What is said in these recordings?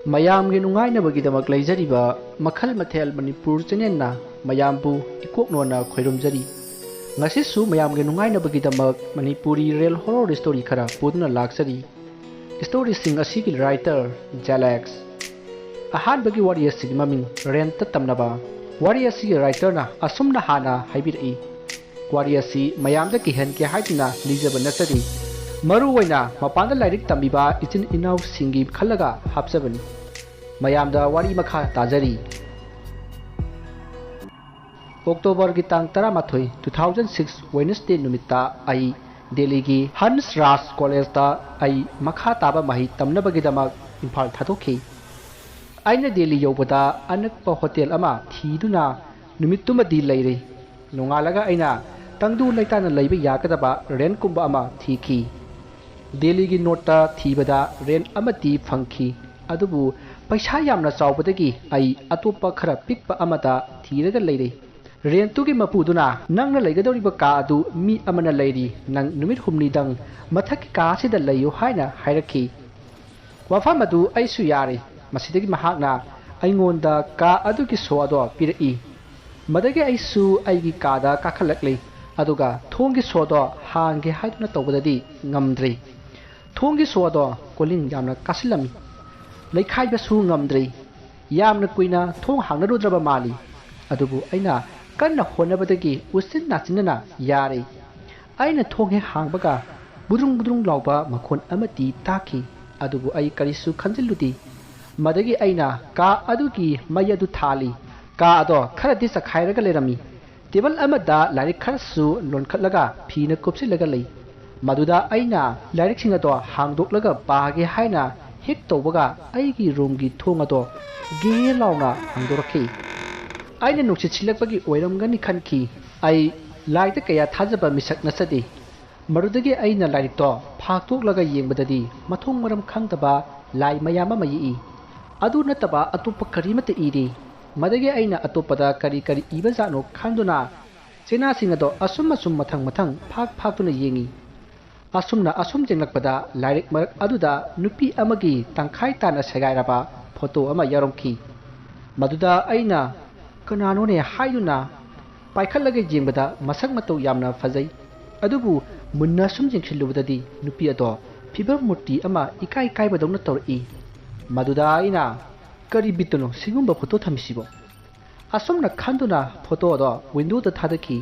ꯃꯌꯥꯝꯒꯤ ꯅꯨꯡꯉꯥꯏꯅꯕꯒꯤꯗꯃꯛ ꯂꯩꯖꯔꯤꯕ ꯃꯈꯜ ꯃꯊꯦꯜ ꯃꯅꯤꯄꯨꯔ ꯆꯦꯅꯦꯜꯅ ꯃꯌꯥꯝꯕꯨ ꯏꯀꯣꯛꯅꯣꯅ ꯈꯣꯏꯔꯨꯝꯖꯔꯤ ꯉꯁꯤꯁꯨ ꯃꯌꯥꯝꯒꯤ ꯅꯨꯡꯉꯥꯏꯅꯕꯒꯤꯗꯃꯛ ꯃꯅꯤꯄꯨꯔꯤ ꯔꯤꯌꯦꯜ ꯍꯣꯔꯔ ꯁ꯭ꯇꯣꯔꯤ ꯈꯔ ꯄꯨꯗꯨꯅ ꯂꯥꯛꯆꯔꯤ ꯁ꯭ꯇꯣꯔꯤꯁꯤꯡ ꯑꯁꯤꯒꯤ ꯔꯥꯏꯇꯔ ꯖꯦꯂꯦꯛꯁ ꯑꯍꯥꯟꯕꯒꯤ ꯋꯥꯔꯤ ꯑꯁꯤꯒꯤ ꯃꯃꯤꯡ ꯔꯦꯟꯇ ꯇꯝꯅꯕ ꯋꯥꯔꯤ ꯑꯁꯤꯒꯤ ꯔꯥꯏꯇꯔꯅ ꯑꯁꯨꯝꯅ ꯍꯥꯟꯅ ꯍꯥꯏꯕꯤꯔꯛꯏ ꯋꯥꯔꯤ ꯑꯁꯤ ꯃꯌꯥꯝꯗ ꯀꯤꯍꯟꯒꯦ ꯍꯥꯏꯗꯨꯅ ꯂꯤꯖꯕ ꯅꯠꯆꯗꯦ ꯃꯔꯨꯑꯣꯏꯅ ꯃꯄꯥꯟꯗ ꯂꯥꯏꯔꯤꯛ ꯇꯝꯕꯤꯕ ꯏꯆꯤꯟ ꯏꯅꯥꯎꯁꯤꯡꯒꯤ ꯈꯜꯂꯒ ꯍꯥꯞꯆꯕꯅꯤ ꯃꯌꯥꯝꯗ ꯋꯥꯔꯤ ꯃꯈꯥ ꯇꯥꯖꯔꯤ ꯑꯣꯛꯇꯣꯕꯔꯒꯤ ꯇꯥꯡ 13 2006 ꯋꯦꯗꯅꯁꯗꯦ ꯅꯨꯃꯤꯠꯇ ꯑꯩ ꯗꯦꯜꯂꯤꯒꯤ ꯍꯟꯁ ꯔꯥꯖ ꯀꯣꯂꯦꯖꯇ ꯑꯩ ꯃꯈꯥ ꯇꯥꯕ ꯃꯍꯩ ꯇꯝꯅꯕꯒꯤꯗꯃꯛ ꯏꯝꯐꯥꯜ ꯊꯥꯗꯣꯛꯈꯤ ꯑꯩꯅ ꯗꯦꯜꯂꯤ ꯌꯧꯕꯗ ꯑꯅꯛꯄ ꯍꯣꯇꯦꯜ ꯑꯃ ꯊꯤꯗꯨꯅ ꯅꯨꯃꯤꯠꯇꯨꯃꯗꯤ ꯂꯩꯔꯦ ꯅꯣꯡꯉꯥꯜꯂꯒ ꯑꯩꯅ ꯇꯪꯗꯨ ꯂꯩꯇꯥꯅ ꯂꯩꯕ ꯌꯥꯒꯗꯕ ꯔꯦꯟꯠꯀꯨꯝꯕ ꯑꯃ ꯊꯤꯈꯤ ꯗꯦꯜꯂꯤꯒꯤ ꯅꯣꯔꯠꯇ ꯊꯤꯕꯗ ꯔꯦꯟꯠ ꯑꯃꯗꯤ ꯐꯪꯈꯤ ꯑꯗꯨꯕꯨ पैसा यामना चावबदगी आई अतोप्पा खरा पिकपा अमदा थीरगा लेरे रेंतुगी मपुदुना नंगना लेगदौरिबा का अदु मी अमना लेरी नंग नुमित हुमनी दंग मथक का सिदा लेयो हाइना हाइरखी वफम अदु आइसु यारे मसिदगी महाकना आइंगोंदा का अदुगी सोदो पिरई मदगे आइसु आइगी कादा काखलकले अदुगा थोंगी सोदो हांगे हाइदुना तौबददी ngamdre थोंगी सोदो कोलिंग यामना कासिलमी लेखाइबसु ngamdre यामना कुइना थोंग हांगरुद्रबा माली अदुबु आइना कन्ना होनबदगी उसिन नाचिनना यारे आइना थोंगे हांगबगा बुद्रुंग बुद्रुंग लाउबा मखोन अमति ताकी अदुबु आई करिसु खंजिलुदी मदगी आइना का अदुगी मयदु थाली का अदो खरदि सखाइरगा लेरमी टेबल अमदा लाइरिक खरसु लोनखलगा फीना कुपसिलगा लई मदुदा आइना लाइरिक सिंग अदो हांगदोकलगा पागे हाइना हेक तौबगा आइगी रूमगी थोंग अदो गे लाउना हांगदोरखी आइना नुक्सित सिलकपगी ओइरमगनि खनखी आई लाइट कया थाजबा मिसक नसदे मरुदगी आइना लाइरिक तो फाक्तोकलगा येंबददी मथोंग मरम खंगदबा लाई मयामा मयी अदु नतबा अतोप करीमत इरी मदगे आइना अतोपदा करी करी इबजानो खंदुना सेना सिंगदो असुम असुम मथंग मथंग फाक फाक्तुना येंगी असुमना असुम जेंगलकपदा लाइरिक मरक अदुदा नुपी अमगी तंखाई ताना सेगाइराबा फोटो अमा यारोंखी मदुदा आइना कनानोने हाइदुना पाइखलगे जेंबदा मसक मतौ यामना फजै अदुबु मुन्ना सुम जेंखिलुबददी नुपी अदो फिबर मूर्ति अमा इकाई काइबदौना तौरई मदुदा आइना करी बितनो सिगुंबा फोटो थमिसिबो असुमना खंदुना फोटो अदो विंडो दा थादखी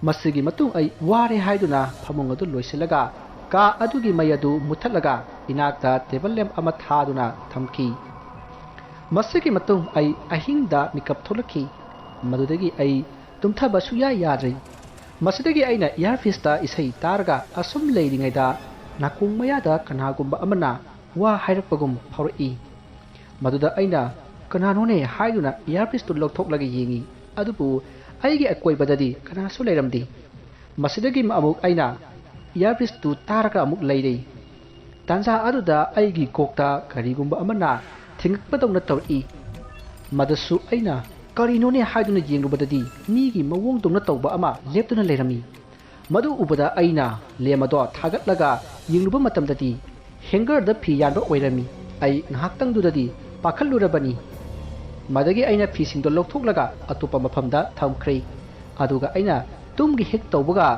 मसिगी मतुंग आई वारे हाइदुना फमुंग अदु लोइसलगा का अदुगी मयदु मुथलगा इनाकता टेबल लैम्प अमा थादुना थमखी मसिगी मतुंग आई अहिंगदा मिकअप थोलखी मदुदगी आई तुमथबा सुया याद्रै मसिदगी आइना इयरफिसता इसै तारगा असुम लेरिङैदा नाकुंग मयादा कनागुंबा अमना वा हाइरकपगुम फाउरई मदुदा आइना कनानोने हाइदुना इयरफिस तु लौथोकलगा येंगी अदुबु आइगे अकोइबददी कनासु लेरमदी मसिदगी अमुक आइना इयरफिस तु तारगा अमुक लेरै तांजा अदुदा आइगी कोकता करिगुंबा अमना थिंगकपदौना तौरई मदसु आइना करिनोने हाइदुना येंगरुबददी मीगी मवोंग दौना तौबा अमा लेपतुना लेरमी मदु उबदा आइना लेमदो थागतलगा येंगरुबा मतमददी हेंगरदा फी यानबा ओइरमी आई ngahaktangdudadi पाखलुरबनी मदगी आइना फीसिंदो लौथोकलगा अतोपा मफमदा थमख्रे अदुगा आइना तुमगी हेक तौबगा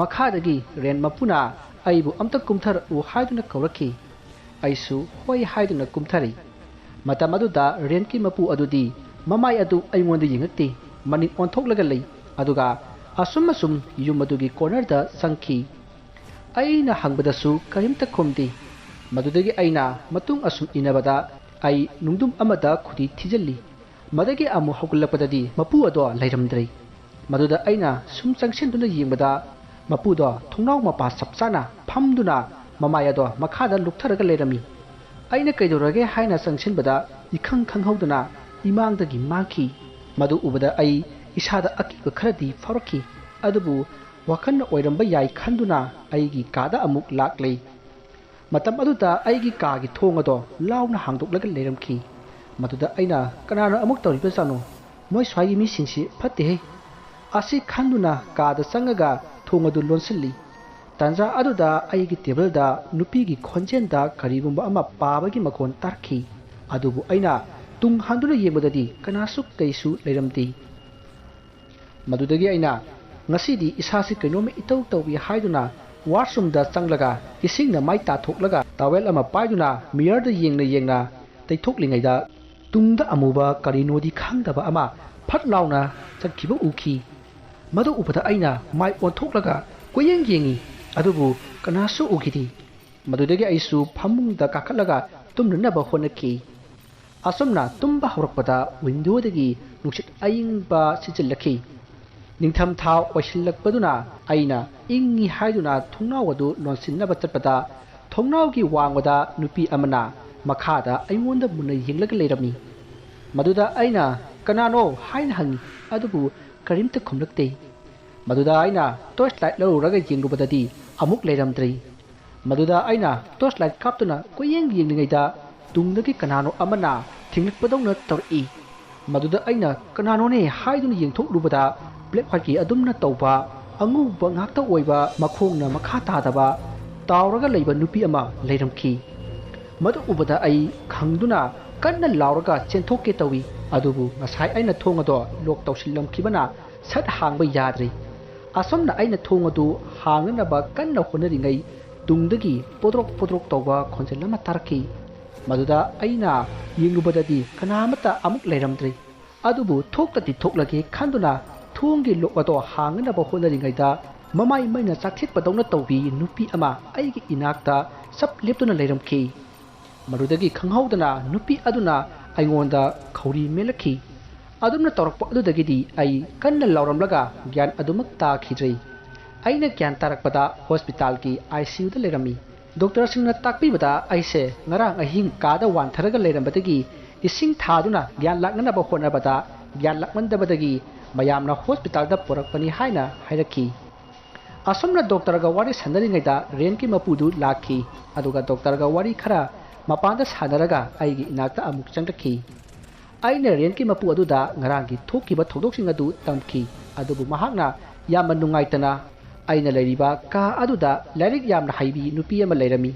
मखादगी रेन मपुना आइबु अमता कुमथर उ हाइदुना कौरखी आइसु होय हाइदुना कुमथरी मतम अदुदा रेनकी मपु अदुदी ममाय अदु आइंगोंदा यिंगते मनिक ओंथोकलगा लई अदुगा असुम असुम युम अदुगी कॉर्नरदा संखी आइना हंगबदसु करिमता खुमदी मदुदगी आइना मतुंग असुम इनबदा आई नुंगदुम अमदा खुदी थिजल्ली मदगी अमु हौगलपददी मपु अदो लैरमद्रै मदुदा आइना सुम चंगसेंदुना येंबदा मपुदो थोंनाव मपा सबचाना फमदुना ममाय अदो मखादा लुकथरगा लेरमी आइना कैदोरगे हाइना चंगसेंबदा इखंग खंगहौदना इमांगदगी मांखी मदु उबदा आई इसादा अकिबा खरदी फाउरखी अदुबु वखन ओइरंबा याई खंदुना आइगी कादा अमुक लाक्लै मतम अदुदा आइगी कागी थोंग अदो लाउना हांगदोकलगा लेरमखी मदुदा आइना कनाना अमुक तौरिबा जानो मोय स्वाइगी मिसिंगसि फत्तेहे आसि खंदुना कादा चंगगा थोंग अदु लोनसिल्ली तांजा अदुदा आइगी टेबलदा नुपीगी खोंजेंदा करिगुंबा अमा पाबगी मखोन तारखी ꯑꯗꯨꯕꯨ ꯑꯩꯅ ꯇꯨꯡ ꯍꯥꯟꯗꯨꯅ ꯌꯦꯡꯕꯗꯗꯤ ꯀꯅꯥꯁꯨ ꯀꯩꯁꯨ ꯂꯩꯔꯝꯗꯦ꯫ ꯃꯗꯨꯗꯒꯤ ꯑꯩꯅ ꯉꯁꯤꯗꯤ ꯏꯁꯥꯁꯤ ꯀꯩꯅꯣꯝꯃ ꯏꯇꯧ ꯇꯧꯏ ꯍꯥꯏꯗꯨꯅ ꯋꯥꯁꯔꯨꯝꯗ ꯆꯪꯂꯒ ꯏꯁꯤꯡꯅ ꯃꯥꯏ ꯇꯥꯊꯣꯛꯂꯒ ꯇꯥꯋꯦꯜ ꯑꯃ ꯄꯥꯏꯗꯨꯅ ꯃꯤꯔꯔꯗ ꯌꯦꯡꯅ ꯇꯩꯊꯣꯛꯂꯤꯉꯩꯗ ꯇꯨꯡꯗ ꯑꯃꯨꯕ ꯀꯔꯤꯅꯣꯗꯤ ꯈꯪꯗꯕ ꯑꯃ ꯐꯠ ꯂꯥꯎꯅ ꯆꯠꯈꯤꯕ ꯎꯈꯤ꯫ ꯃꯗꯨ ꯎꯕꯗ ꯑꯩꯅ ꯃꯥꯏ ꯑꯣꯟꯊꯣꯛꯂꯒ ꯀꯣꯏꯌꯦꯡ ꯌꯦꯡꯉꯤ, ꯑꯗꯨꯕꯨ ꯀꯅꯥꯁꯨ ꯎꯈꯤꯗꯦ꯫ ꯃꯗꯨꯗꯒꯤ ꯑꯩꯁꯨ ꯐꯃꯨꯡꯗ ꯀꯥꯈꯠꯂꯒ ꯇꯨꯝꯅꯅꯕ ꯍꯣꯠꯅꯈꯤ꯫ ꯑꯁꯨꯝꯅ ꯇꯨꯝꯕ ꯍꯧꯔꯛꯄꯗ ꯋꯤꯟꯗꯣꯗꯒꯤ ꯅꯨꯡꯁꯤꯠ ꯑꯏꯪꯕ ꯁꯤꯠꯆꯤꯜꯂꯛꯈꯤ꯫ ꯅꯤꯡꯊꯝꯊꯥ ꯑꯣꯏꯁꯤꯜꯂꯛꯄꯗꯨꯅ ꯑꯩꯅ ꯏꯪꯉꯤ ꯍꯥꯏꯗꯨꯅ ꯊꯣꯡꯅꯥꯎ ꯑꯗꯨ ꯂꯣꯟꯁꯤꯟꯅꯕ ꯆꯠꯄꯗ ꯊꯣꯡꯅꯥꯎꯒꯤ ꯋꯥꯡꯃꯗ ꯅꯨꯄꯤ ꯑꯃꯅ ꯃꯈꯥꯗ ꯑꯩꯉꯣꯟꯗ ꯃꯨꯟꯅ ꯌꯦꯡꯂꯒ ꯂꯩꯔꯝꯃꯤ꯫ ꯃꯗꯨꯗ ꯑꯩꯅ ꯀꯅꯥꯅꯣ ꯍꯥꯏꯅ ꯍꯪꯉꯤ, ꯑꯗꯨꯕꯨ ꯀꯔꯤꯝꯇ ꯈꯨꯝꯂꯛꯇꯦ꯫ ꯃꯗꯨꯗ ꯑꯩꯅ ꯇꯣꯔꯆ ꯂꯥꯏꯠ ꯂꯧꯔꯨꯔꯒ ꯌꯦꯡꯂꯨꯕꯗꯗꯤ ꯑꯃꯨꯛ ꯂꯩꯔꯝꯗ꯭ꯔꯦ꯫ ꯃꯗꯨꯗ ꯑꯩꯅ ꯇꯣꯔꯆ ꯂꯥꯏꯠ ꯀꯥꯞꯇꯨꯅ ꯀꯣꯏꯌꯦꯡ ꯌꯦꯡꯂꯤꯉꯩꯗ ꯇꯨꯡꯗꯒꯤ ꯀꯅꯥꯅꯣ ꯑꯃꯅ ꯊꯤꯡꯂꯛꯄꯗꯧꯅ ꯇꯧꯔꯛꯏ꯫ ꯃꯗꯨꯗ ꯑꯩꯅ ꯀꯅꯥꯅꯣꯅꯦ ꯍꯥꯏꯗꯨꯅ ꯌꯦꯡꯊꯣꯛꯂꯨꯕꯗ ꯕ꯭ꯂꯦꯛ ꯋꯥꯏꯠꯀꯤ ꯑꯗꯨꯝꯅ ꯇꯧꯕ ꯑꯉꯧꯕ ꯉꯥꯛꯇ ꯑꯣꯏꯕ ꯃꯈꯣꯡꯅ ꯃꯈꯥ ꯇꯥꯗꯕ ꯇꯥꯎꯔꯒ ꯂꯩꯕ ꯅꯨꯄꯤ ꯑꯃ ꯂꯩꯔꯝꯈꯤ꯫ ꯃꯗꯨ ꯎꯕꯗ ꯑꯩ ꯈꯪꯗꯨꯅ ꯀꯟꯅ ꯂꯥꯎꯔꯒ ꯆꯦꯟꯊꯣꯛꯀꯦ ꯇꯧꯏ, ꯑꯗꯨꯕꯨ ꯉꯁꯥꯏ ꯑꯩꯅ ꯊꯣꯡ ꯑꯗꯨ ꯂꯣꯛ ꯇꯧꯁꯤꯜꯂꯝꯈꯤꯕꯅ ꯁꯠ ꯍꯥꯡꯕ ꯌꯥꯗ꯭ꯔꯦ꯫ ꯑꯁꯨꯝꯅ ꯑꯩꯅ ꯊꯣꯡ ꯑꯗꯨ ꯍꯥꯡꯅꯅꯕ ꯀꯟꯅ ꯍꯣꯠꯅꯔꯤꯉꯩ ꯇꯨꯡꯗꯒꯤ ꯄꯣꯗ꯭ꯔꯣꯛ ꯄꯣꯗ꯭ꯔꯣꯛ ꯇꯧꯕ ꯈꯣꯟꯖꯦꯜ ꯑꯃ ꯇꯥꯔꯛꯈꯤ꯫ ꯃꯗꯨꯗ ꯑꯩꯅ ꯌꯦꯡꯂꯨꯕꯗꯗꯤ ꯀꯅꯥꯃꯠꯇ ꯑꯃꯨꯛ ꯂꯩꯔꯝꯗ꯭ꯔꯦ꯫ ꯑꯗꯨꯕꯨ ꯊꯣꯛꯂꯗꯤ ꯊꯣꯛꯂꯒꯦ ꯈꯟꯗꯨꯅ ꯊꯣꯡꯒꯤ ꯂꯣꯛ ꯑꯗꯨ ꯍꯥꯡꯅꯅꯕ ꯍꯣꯠꯅꯔꯤꯉꯩꯗ ꯃꯃꯥꯏ ꯃꯩꯅ ꯆꯥꯛꯊꯦꯠꯄꯗꯧꯅ ꯇꯧꯕꯤ ꯅꯨꯄꯤ ꯑꯃ ꯑꯩꯒꯤ ꯏꯅꯥꯛꯇ ꯁꯞ ꯂꯦꯞꯇꯨꯅ ꯂꯩꯔꯝꯈꯤ꯫ ꯃꯗꯨꯗꯒꯤ ꯈꯪꯍꯧꯗꯅ ꯅꯨꯄꯤ ꯑꯗꯨꯅ ꯑꯩꯉꯣꯟꯗ ꯈꯧꯔꯤ ꯃꯦꯜꯂꯛꯈꯤ꯫ ꯑꯗꯨꯝꯅ ꯇꯧꯔꯛꯄ ꯑꯗꯨꯗꯒꯤꯗꯤ ꯑꯩ ꯀꯟꯅ ꯂꯥꯎꯔꯝꯂꯒ ꯒ꯭ꯌꯥꯟ ꯑꯗꯨꯃꯛ ꯇꯥꯈꯤꯗ꯭ꯔꯦ꯫ ꯑꯩꯅ ꯒ꯭ꯌꯥꯟ ꯇꯥꯔꯛꯄꯗ ꯍꯣꯁꯄꯤꯇꯥꯜꯒꯤ ICUꯗ ꯂꯩꯔꯝꯃꯤ꯫ ꯗꯣꯛꯇꯔꯁꯤꯡꯅ ꯇꯥꯛꯄꯤꯕꯗ ꯑꯩꯁꯦ ꯉꯔꯥꯡ ꯑꯍꯤꯡ ꯀꯥꯗ ꯋꯥꯟꯊꯔꯒ ꯂꯩꯔꯝꯕꯗꯒꯤ ꯏꯁꯤꯡ ꯊꯥꯗꯨꯅ ꯒ꯭ꯌꯥꯟ ꯂꯥꯛꯅꯅꯕ ꯍꯣꯠꯅꯕꯗ ꯒ꯭ꯌꯥꯟ ꯂꯥꯛꯃꯟꯗꯕꯗꯒꯤ ꯃꯌꯥꯝꯅ ꯍꯣꯁꯄꯤꯇꯥꯜꯗ ꯄꯨꯔꯛꯄꯅꯤ ꯍꯥꯏꯅ ꯍꯥꯏꯔꯛꯈꯤ꯫ ꯑꯁꯨꯝꯅ ꯗꯣꯛꯇꯔꯒ ꯋꯥꯔꯤ ꯁꯥꯟꯅꯔꯤꯉꯩꯗ ꯔꯦꯟꯀꯤ ꯃꯄꯨꯗꯨ ꯂꯥꯛꯈꯤ, ꯑꯗꯨꯒ ꯗꯣꯛꯇꯔꯒ ꯋꯥꯔꯤ ꯈꯔ ꯃꯄꯥꯟꯗ ꯁꯥꯟꯅꯔꯒ ꯑꯩꯒꯤ ꯏꯅꯥꯛꯇ ꯑꯃꯨꯛ ꯆꯪꯂꯛꯈꯤ꯫ ꯑꯩꯅ ꯔꯦꯟꯀꯤ ꯃꯄꯨ ꯑꯗꯨꯗ ꯉꯔꯥꯡꯒꯤ ꯊꯣꯛꯈꯤꯕ ꯊꯧꯗꯣꯛꯁꯤꯡ ꯑꯗꯨ ꯇꯝꯈꯤ, ꯑꯗꯨꯕꯨ ꯃꯍꯥꯛꯅ ꯌꯥꯝꯅ ꯅꯨꯡꯉꯥꯏꯇꯅ ꯑꯩꯅ ꯂꯩꯔꯤꯕ ꯀꯥ ꯑꯗꯨꯗ ꯂꯥꯏꯔꯤꯛ ꯌꯥꯝꯅ ꯍꯩꯕꯤ ꯅꯨꯄꯤ ꯑꯃ ꯂꯩꯔꯝꯃꯤ,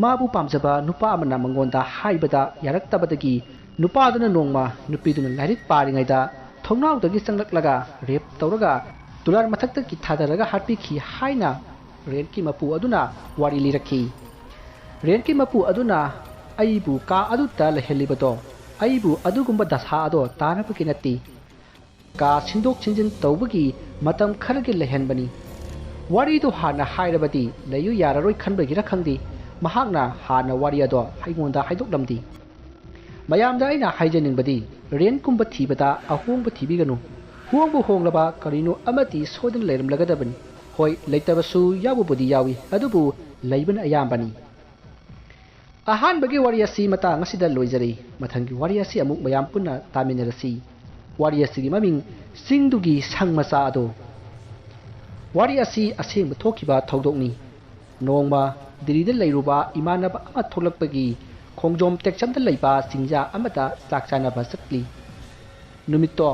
ꯃꯥꯕꯨ ꯄꯥꯝꯖꯕ ꯅꯨꯄꯥ ꯑꯃꯅ ꯃꯉꯣꯟꯗ ꯍꯥꯏꯕꯗ ꯌꯥꯔꯛꯇꯕꯗꯒꯤ ꯅꯨꯄꯥꯗꯨꯅ ꯅꯣꯡꯃ ꯅꯨꯄꯤꯗꯨꯅ ꯂꯥꯏꯔꯤꯛ ꯄꯥꯔꯤꯉꯩꯗ ꯊꯣꯡꯅꯥꯎꯗꯒꯤ ꯆꯪꯂꯛꯂꯒ ꯔꯦꯞ ꯇꯧꯔꯒ ꯇꯨꯂꯥꯔ ꯃꯊꯛꯇꯒꯤ ꯊꯥꯗꯔꯒ ꯍꯥꯠꯄꯤꯈꯤ ꯍꯥꯏꯅ ꯔꯦꯟꯀꯤ ꯃꯄꯨ ꯑꯗꯨꯅ ꯋꯥꯔꯤ ꯂꯤꯔꯛꯈꯤ꯫ ꯔꯦꯟꯀꯤ ꯃꯄꯨ ꯑꯗꯨꯅ ꯑꯩꯕꯨ ꯀꯥ ꯑꯗꯨꯗ ꯂꯩꯍꯜꯂꯤꯕꯗꯣ ꯑꯩꯕꯨ ꯑꯗꯨꯒꯨꯝꯕ ꯗꯁꯥ ꯑꯗꯣ ꯇꯥꯅꯕꯒꯤ ꯅꯠꯇꯦ, ꯀꯥ ꯁꯤꯟꯗꯣꯛ ꯁꯤꯟꯖꯤꯟ ꯇꯧꯕꯒꯤ ꯃꯇꯝ ꯈꯔꯒꯤ ꯂꯩꯍꯟꯕꯅꯤ꯫ ꯋꯥꯔꯤꯗꯨ ꯍꯥꯟꯅ ꯍꯥꯏꯔꯕꯗꯤ ꯂꯩꯌꯨ ꯌꯥꯔꯔꯣꯏ ꯈꯟꯕꯒꯤꯔ ꯈꯪꯗꯦ, ꯃꯍꯥꯛꯅ ꯍꯥꯟꯅ ꯋꯥꯔꯤ ꯑꯗꯣ ꯑꯩꯉꯣꯟꯗ ꯍꯥꯏꯗꯣꯛꯂꯝꯗꯦ꯫ ꯃꯌꯥꯝꯗ ꯑꯩꯅ ꯍꯥꯏꯖꯅꯤꯡꯕꯗꯤ ꯔꯦꯟꯠꯀꯨꯝꯕ ꯊꯤꯕꯗ ꯑꯍꯣꯡꯕ ꯊꯤꯕꯤꯒꯅꯨ꯫ ꯍꯣꯡꯕꯨ ꯍꯣꯡꯂꯕ ꯀꯔꯤꯅꯣ ꯑꯃꯗꯤ ꯁꯣꯏꯗꯅ ꯂꯩꯔꯝꯂꯒꯗꯕꯅꯤ꯫ ꯍꯣꯏ, ꯂꯩꯇꯕꯁꯨ ꯌꯥꯎꯕꯕꯨꯗꯤ ꯌꯥꯎꯏ, ꯑꯗꯨꯕꯨ ꯂꯩꯕꯅ ꯑꯌꯥꯝꯕꯅꯤ꯫ ꯑꯍꯥꯟꯕꯒꯤ ꯋꯥꯔꯤ ꯑꯁꯤ ꯃꯇꯥꯡ ꯑꯁꯤꯗ ꯂꯣꯏꯖꯔꯦ꯫ ꯃꯊꯪꯒꯤ ꯋꯥꯔꯤ ꯑꯁꯤ ꯑꯃꯨꯛ ꯃꯌꯥꯝ ꯄꯨꯟꯅ ꯇꯥꯃꯤꯟꯅꯔꯁꯤ꯫ ꯋꯥꯔꯤ ꯑꯁꯤꯒꯤ ꯃꯃꯤꯡ ꯆꯤꯡꯗꯨꯒꯤ ꯁꯪ ꯃꯆꯥ ꯑꯗꯣ꯫ ꯋꯥꯔꯤ ꯑꯁꯤ ꯑꯁꯦꯡꯕ ꯊꯣꯛꯈꯤꯕ ꯊꯧꯗꯣꯛꯅꯤ꯫ ꯅꯣꯡꯃ ꯗꯤꯜꯂꯤꯗ ꯂꯩꯔꯨꯕ ꯏꯃꯥꯟꯅꯕ ꯑꯃ ꯊꯣꯛꯂꯛꯄꯒꯤ ꯈꯣꯡꯖꯣꯝ ꯇꯦꯛꯆꯝꯗ ꯂꯩꯕ ꯆꯤꯡꯖꯥ ꯑꯃꯗ ꯆꯥꯛ ꯆꯥꯅꯕ ꯆꯠꯂꯤ꯫ ꯅꯨꯃꯤꯠꯇꯣ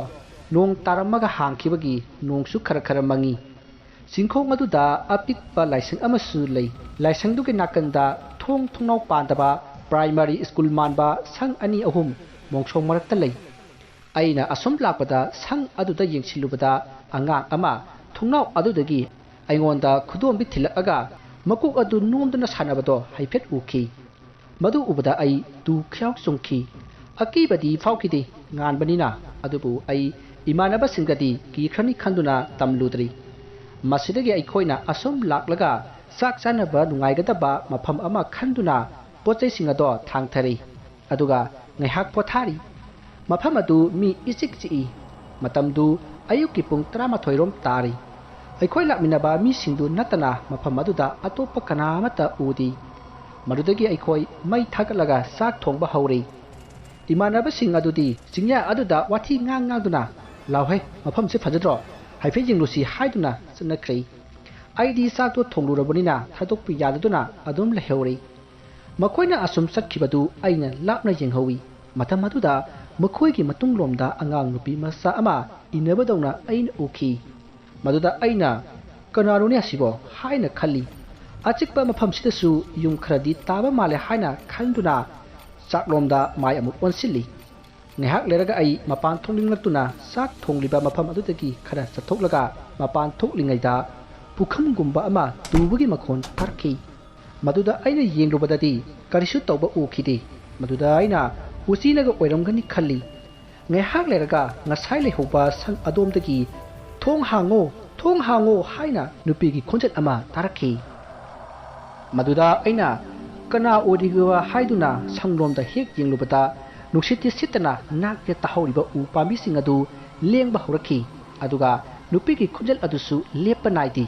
ꯅꯣꯡ ꯇꯥꯔꯝꯃꯒ ꯍꯥꯡꯈꯤꯕꯒꯤ ꯅꯣꯡꯁꯨ ꯈꯔ ꯈꯔ ꯃꯪꯉꯤ꯫ ꯆꯤꯡꯈꯣꯡ ꯑꯗꯨꯗ ꯑꯄꯤꯛꯄ ꯂꯥꯏꯁꯪ ꯑꯃꯁꯨ ꯂꯩ꯫ ꯂꯥꯏꯁꯪꯗꯨꯒꯤ ꯅꯥꯀꯟꯗ ꯊꯣꯡꯅꯥꯎ ꯄꯥꯟꯗꯕ ꯄ꯭ꯔꯥꯏꯃꯥꯔꯤ ꯁ꯭ꯀꯨꯜ ꯃꯥꯟꯕ ꯁꯪ ꯑꯅꯤ ꯑꯍꯨꯝ ꯃꯣꯡꯁꯣꯡ ꯃꯔꯛꯇ ꯂꯩ꯫ ꯑꯩꯅ ꯑꯁꯨꯝ ꯂꯥꯛꯄꯗ ꯁꯪ ꯑꯗꯨꯗ ꯌꯦꯡꯁꯤꯜꯂꯨꯕꯗ ꯑꯉꯥꯡ ꯑꯃ ꯊꯣꯡꯅꯥꯎ ꯑꯗꯨꯗꯒꯤ ꯑꯩꯉꯣꯟꯗ ꯈꯨꯗꯣꯝꯕꯤ ꯊꯤꯜꯂꯛꯑꯒ ꯃꯀꯣꯛ ꯑꯗꯨ ꯅꯣꯝꯗꯨꯅ ꯁꯥꯟꯅꯕꯗꯣ ꯍꯥꯏꯐꯦꯠ ꯎꯈꯤ꯫ ꯃꯗꯨ ꯎꯕꯗ ꯑꯩ ꯇꯨ ꯈꯌꯥꯎ ꯆꯨꯡꯈꯤ꯫ ꯑꯀꯤꯕꯗꯤ ꯐꯥꯎꯈꯤꯗꯦ ꯉꯥꯟꯕꯅꯤꯅ, ꯑꯗꯨꯕꯨ ꯑꯩ ꯏꯃꯥꯟꯅꯕꯁꯤꯡꯒꯗꯤ ꯀꯤꯈ꯭ꯔꯅꯤ ꯈꯟꯗꯨꯅ ꯇꯝꯂꯨꯗ꯭ꯔꯤ꯫ ꯃꯁꯤꯗꯒꯤ ꯑꯩꯈꯣꯏꯅ ꯑꯁꯨꯝ ꯂꯥꯛꯂꯒ ꯆꯥꯛ ꯆꯥꯅꯕ ꯅꯨꯡꯉꯥꯏꯒꯗꯕ ꯃꯐꯝ ꯑꯃ ꯈꯟꯗꯨꯅ ꯄꯣꯠꯆꯩꯁꯤꯡ ꯑꯗꯣ ꯊꯥꯡꯊꯔꯤ, ꯑꯗꯨꯒ ꯉꯥꯏꯍꯥꯛ ꯄꯣꯊꯥꯔꯤ꯫ ꯃꯐꯝ ꯑꯗꯨ ꯃꯤ ꯏꯆꯤꯛ ꯆꯤꯛꯏ꯫ ꯃꯇꯝꯗꯨ ꯑꯌꯨꯛꯀꯤ ꯄꯨꯡ 12 ꯇꯥꯔꯤ꯫ ꯑꯩꯈꯣꯏ ꯂꯥꯛꯃꯤꯟꯅꯕ ꯃꯤꯁꯤꯡꯗꯨ ꯅꯠꯇꯅ ꯃꯐꯝ ꯑꯗꯨꯗ ꯑꯇꯣꯞꯄ ꯀꯅꯥꯃꯠꯇ ꯎꯗꯦ꯫ ꯃꯗꯨꯗꯒꯤ ꯑꯩꯈꯣꯏ ꯃꯩ ꯊꯥꯒꯠꯂꯒ ꯆꯥꯛ ꯊꯣꯡꯕ ꯍꯧꯔꯦ꯫ ꯏꯃꯥꯟꯅꯕꯁꯤꯡ ꯑꯗꯨꯗꯤ ꯆꯤꯡꯌꯥ ꯑꯗꯨꯗ ꯋꯥꯊꯤ ꯉꯥꯡꯗꯨꯅ ꯂꯥꯎꯍꯦ, ꯃꯐꯝꯁꯦ ꯐꯖꯗ꯭ꯔꯣ, ꯍꯥꯏꯐꯦꯠ ꯌꯦꯡꯂꯨꯁꯤ ꯍꯥꯏꯗꯨꯅ ꯆꯠꯅꯈ꯭ꯔꯦ꯫ ꯑꯩꯗꯤ ꯆꯥꯛꯇꯣ ꯊꯣꯡꯂꯨꯔꯕꯅꯤꯅ ꯊꯥꯗꯣꯛꯄ ꯌꯥꯗꯗꯨꯅ ꯑꯗꯨꯝ ꯂꯩꯍꯧꯔꯦ꯫ ꯃꯈꯣꯏꯅ ꯑꯁꯨꯝ ꯆꯠꯈꯤꯕꯗꯨ ꯑꯩꯅ ꯂꯥꯞꯅ ꯌꯦꯡꯍꯧꯏ꯫ ꯃꯇꯝ ꯑꯗꯨꯗ ꯃꯈꯣꯏꯒꯤ ꯃꯇꯨꯡꯂꯣꯝꯗ ꯑꯉꯥꯡ ꯅꯨꯄꯤ ꯃꯆꯥ ꯑꯃ ꯏꯟꯅꯕꯗꯧꯅ ꯑꯩꯅ ꯎꯈꯤ꯫ ꯃꯗꯨꯗ ꯑꯩꯅ ꯀꯅꯥꯅꯣꯅꯦ ꯑꯁꯤꯕꯣ ꯍꯥꯏꯅ ꯈꯜꯂꯤ꯫ ꯑꯆꯤꯛꯄ ꯃꯐꯝꯁꯤꯗꯁꯨ ꯌꯨꯝ ꯈꯔꯗꯤ ꯇꯥꯕ ꯃꯥꯜꯂꯦ ꯍꯥꯏꯅ ꯈꯟꯗꯨꯅ ꯆꯥꯛꯂꯣꯝꯗ ꯃꯥꯏ ꯑꯃꯨꯛ ꯑꯣꯟꯁꯤꯜꯂꯤ ꯉꯥꯏꯍꯥꯛ ꯂꯩꯔꯒ ꯑꯩ ꯃꯄꯥꯟ ꯊꯣꯛꯅꯤꯡꯂꯛꯇꯨꯅ ꯆꯥꯛ ꯊꯣꯡꯂꯤꯕ ꯃꯐꯝ ꯑꯗꯨꯗꯒꯤ ꯈꯔ ꯆꯠꯊꯣꯛꯂꯒ ꯃꯄꯥꯟ ꯊꯣꯛꯂꯤꯉꯩꯗ ꯄꯨꯈꯝꯒꯨꯝꯕ ꯑꯃ ꯇꯨꯕꯒꯤ ꯃꯈꯣꯟ ꯇꯥꯔꯛꯈꯤ ꯃꯗꯨꯗ ꯑꯩꯅ ꯌꯦꯡꯂꯨꯕꯗꯗꯤ ꯀꯔꯤꯁꯨ ꯇꯧꯕ ꯎꯈꯤꯗꯦ ꯃꯗꯨꯗ ꯑꯩꯅ ꯎꯆꯤꯅꯒ ꯑꯣꯏꯔꯝꯒꯅꯤ ꯈꯜꯂꯤ ꯉꯥꯏꯍꯥꯛ ꯂꯩꯔꯒ ꯉꯁꯥꯏ ꯂꯩꯍꯧꯕ ꯁꯪ ꯑꯗꯣꯝꯗꯒꯤ ꯊꯣꯡ ꯍꯥꯡꯉꯣ ꯍꯥꯏꯅ ꯅꯨꯄꯤꯒꯤ ꯈꯣꯟꯖꯦꯜ ꯑꯃ ꯇꯥꯔꯛꯈꯤ ꯃꯗꯨꯗ ꯑꯩꯅ ꯀꯅꯥ ꯑꯣꯏꯔꯤꯕ ꯍꯥꯏꯗꯨꯅ ꯁꯪꯂꯣꯝꯗ ꯍꯦꯛ ꯌꯦꯡꯂꯨꯕꯗ ꯅꯨꯡꯁꯤꯠꯇꯤ ꯁꯤꯠꯇꯅ ꯅꯥꯛꯇ ꯇꯥꯍꯧꯔꯤꯕ ꯎ ꯄꯥꯝꯕꯤꯁꯤꯡ ꯑꯗꯨ ꯂꯦꯡꯕ ꯍꯧꯔꯛꯈꯤ ꯑꯗꯨꯒ ꯅꯨꯄꯤꯒꯤ ꯈꯣꯟꯖꯦꯜ ꯑꯗꯨꯁꯨ ꯂꯦꯞꯄ ꯅꯥꯏꯗꯦ